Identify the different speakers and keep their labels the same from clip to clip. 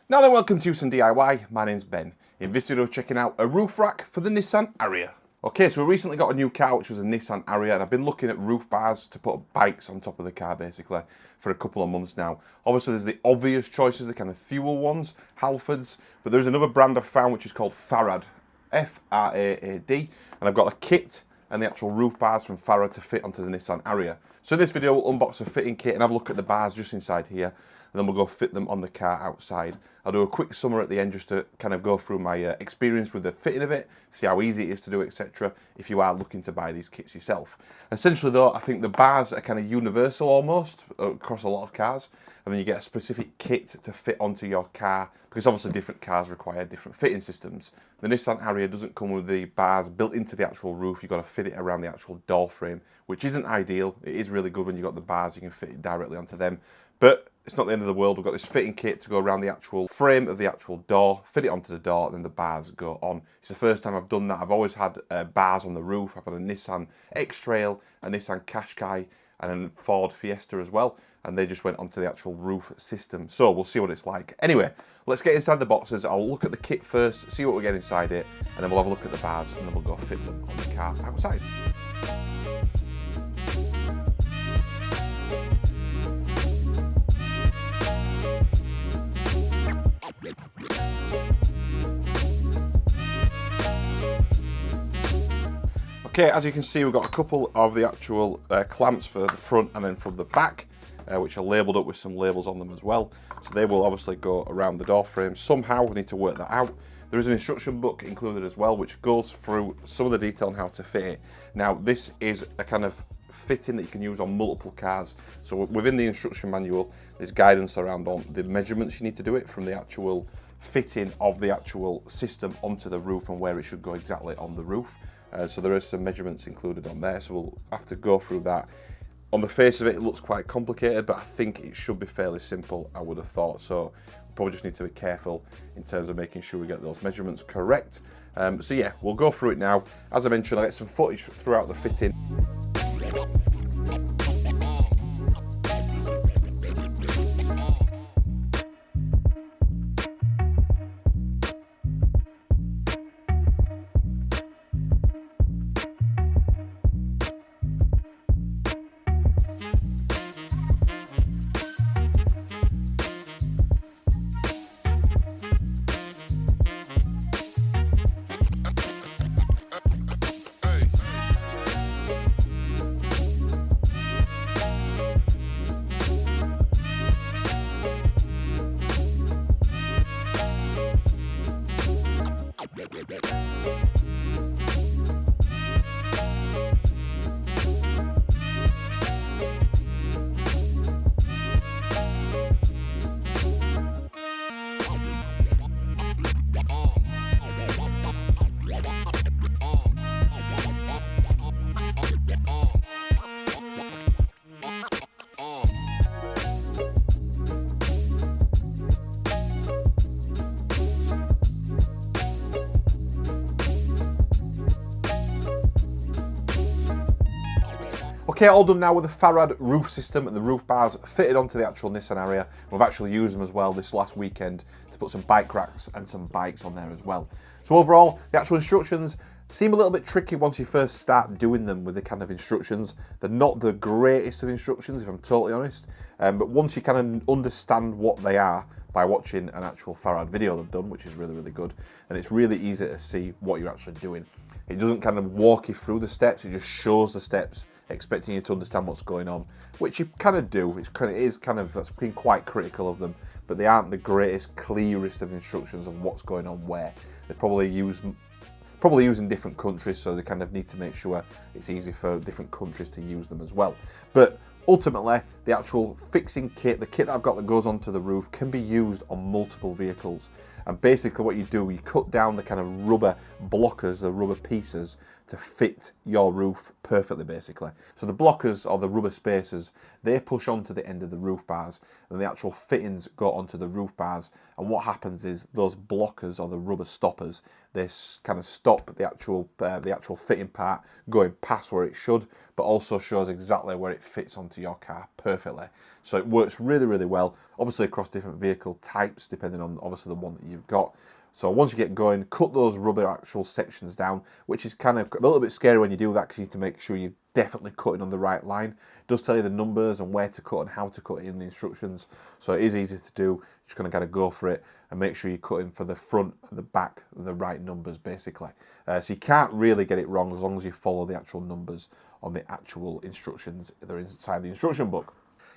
Speaker 1: Now then, welcome to Huson DIY. My name's Ben. In this video, checking out a roof rack for the Nissan Ariya. Okay, so we recently got a new car, which was a Nissan Ariya, and I've been looking at roof bars to put bikes on top of the car, basically, for a couple of months now. Obviously, there's the obvious choices, the kind of fuel ones, Halfords, but there's another brand I've found, which is called Farad, F-R-A-A-D, and I've got a kit and the actual roof bars from Farad to fit onto the Nissan Ariya. So in this video, we'll unbox a fitting kit and have a look at the bars just inside here, and then we'll go fit them on the car outside. I'll do a quick summary at the end just to kind of go through my experience with the fitting of it, see how easy it is to do, etc. if you are looking to buy these kits yourself. Essentially though, I think the bars are kind of universal almost across a lot of cars, and then you get a specific kit to fit onto your car, because obviously different cars require different fitting systems. The Nissan Ariya doesn't come with the bars built into the actual roof. You've got to fit it around the actual door frame, which isn't ideal. It is really good when you've got the bars, you can fit it directly onto them, but it's not the end of the world. We've got this fitting kit to go around the actual frame of the actual door, fit it onto the door, and then the bars go on. It's the first time I've done that. I've always had bars on the roof. I've had a Nissan X-Trail, a Nissan Qashqai, and a Ford Fiesta as well, and they just went onto the actual roof system. So we'll see what it's like. Anyway, let's get inside the boxes. I'll look at the kit first, see what we get inside it, and then we'll have a look at the bars, and then we'll go fit them on the car outside. Okay, as you can see, we've got a couple of the actual clamps for the front and then from the back, which are labelled up with some labels on them as well. So they will obviously go around the door frame. Somehow we need to work that out. There is an instruction book included as well, which goes through some of the detail on how to fit it. Now, this is a kind of fitting that you can use on multiple cars. So within the instruction manual, there's guidance around on the measurements you need to do it from the actual fitting of the actual system onto the roof and where it should go exactly on the roof. So there is some measurements included on there, so we'll have to go through that. On the face of it, it looks quite complicated, but I think it should be fairly simple, I would have thought. So we'll probably just need to be careful in terms of making sure we get those measurements correct. So yeah, we'll go through it now. As I mentioned, I'll get some footage throughout the fitting. Okay, all done now with the Farad roof system and the roof bars fitted onto the actual Nissan Ariya. We've actually used them as well this last weekend to put some bike racks and some bikes on there as well. So overall, the actual instructions seem a little bit tricky once you first start doing them with the kind of instructions. They're not the greatest of instructions, if I'm totally honest, but once you kind of understand what they are by watching an actual Farad video they've done, which is really, really good, and it's really easy to see what you're actually doing. It doesn't kind of walk you through the steps, it just shows the steps, expecting you to understand what's going on, which you kind of do. That's been quite critical of them, but they aren't the greatest, clearest of instructions of what's going on where. They're probably used in different countries, so they kind of need to make sure it's easy for different countries to use them as well. But ultimately, the actual fixing kit, the kit that I've got that goes onto the roof, can be used on multiple vehicles. And basically what you do, you cut down the kind of rubber blockers, the rubber pieces, to fit your roof perfectly, basically. So the blockers, or the rubber spacers, they push onto the end of the roof bars, and the actual fittings go onto the roof bars. And what happens is those blockers, or the rubber stoppers, they kind of stop the actual fitting part going past where it should, but also shows exactly where it fits onto your car perfectly. So it works really, really well, obviously across different vehicle types, depending on obviously the one that you've got. So once you get going, cut those rubber actual sections down, which is kind of a little bit scary when you do that because you need to make sure you're definitely cutting on the right line. It does tell you the numbers and where to cut and how to cut it in the instructions. So it is easy to do. You're just going to kind of go for it and make sure you're cutting for the front and the back, the right numbers basically. So you can't really get it wrong as long as you follow the actual numbers on the actual instructions that are inside the instruction book.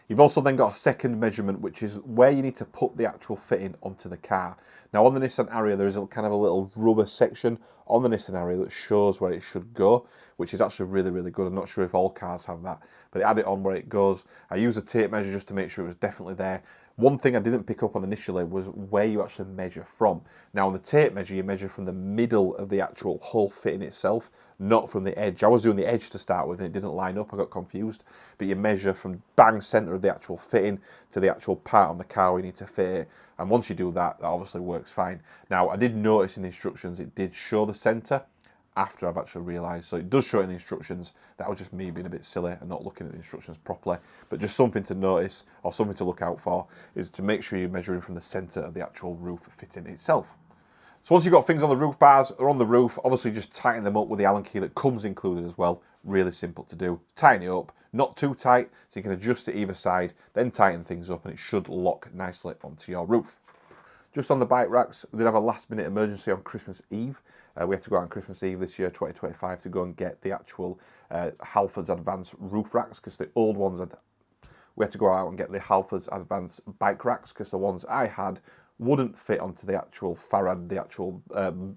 Speaker 1: You've also then got a second measurement, which is where you need to put the actual fitting onto the car. Now on the Nissan Ariya, there is a kind of a little rubber section on the Nissan Ariya that shows where it should go, which is actually really, really good. I'm not sure if all cars have that, but it had it on where it goes. I used a tape measure just to make sure it was definitely there. One thing I didn't pick up on initially was where you actually measure from. Now on the tape measure, you measure from the middle of the actual whole fitting itself, not from the edge. I was doing the edge to start with and it didn't line up, I got confused. But you measure from bang centre of the actual fitting to the actual part on the car we need to fit it. And once you do that, that obviously works fine. Now I did notice in the instructions it did show the centre after I've actually realised. So it does show it in the instructions. That was just me being a bit silly and not looking at the instructions properly. But just something to notice or something to look out for is to make sure you're measuring from the centre of the actual roof fitting itself. So once you've got things on the roof bars or on the roof, obviously just tighten them up with the Allen key that comes included as well. Really simple to do. Tighten it up, not too tight, so you can adjust it either side, then tighten things up and it should lock nicely onto your roof. Just on the bike racks, we did have a last minute emergency on Christmas Eve. We had to go out on Christmas Eve this year, 2025, to go and get the actual Halfords Advanced roof racks because the old ones we had to go out and get the Halfords Advanced bike racks because the ones I had wouldn't fit onto the actual Farad, the actual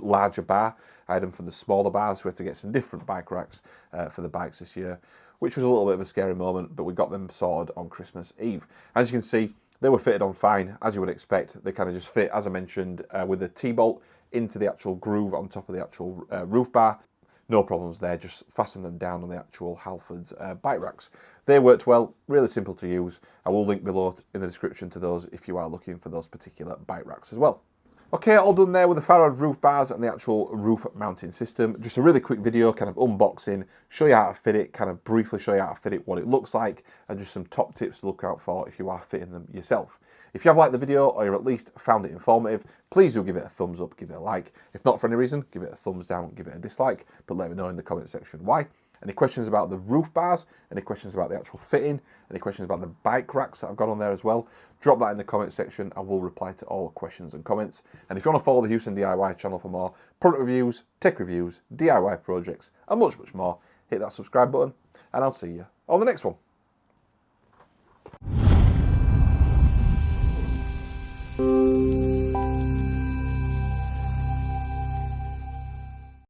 Speaker 1: larger bar. I had them for the smaller bars, so we had to get some different bike racks for the bikes this year, which was a little bit of a scary moment, but we got them sorted on Christmas Eve. As you can see, they were fitted on fine, as you would expect. They kind of just fit, as I mentioned, with a T-bolt into the actual groove on top of the actual roof bar. No problems there, just fasten them down on the actual Halfords bike racks. They worked well, really simple to use. I will link below in the description to those if you are looking for those particular bike racks as well. Okay, all done there with the Farad roof bars and the actual roof mounting system. Just a really quick video, kind of unboxing, show you how to fit it, kind of briefly show you how to fit it, what it looks like, and just some top tips to look out for if you are fitting them yourself. If you have liked the video or you've at least found it informative, please do give it a thumbs up, give it a like. If not for any reason, give it a thumbs down, give it a dislike, but let me know in the comment section why. Any questions about the roof bars, any questions about the actual fitting, any questions about the bike racks that I've got on there as well, drop that in the comment section. I will reply to all questions and comments. And if you want to follow the Huson DIY channel for more product reviews, tech reviews, DIY projects, and much, much more, hit that subscribe button, and I'll see you on the next one.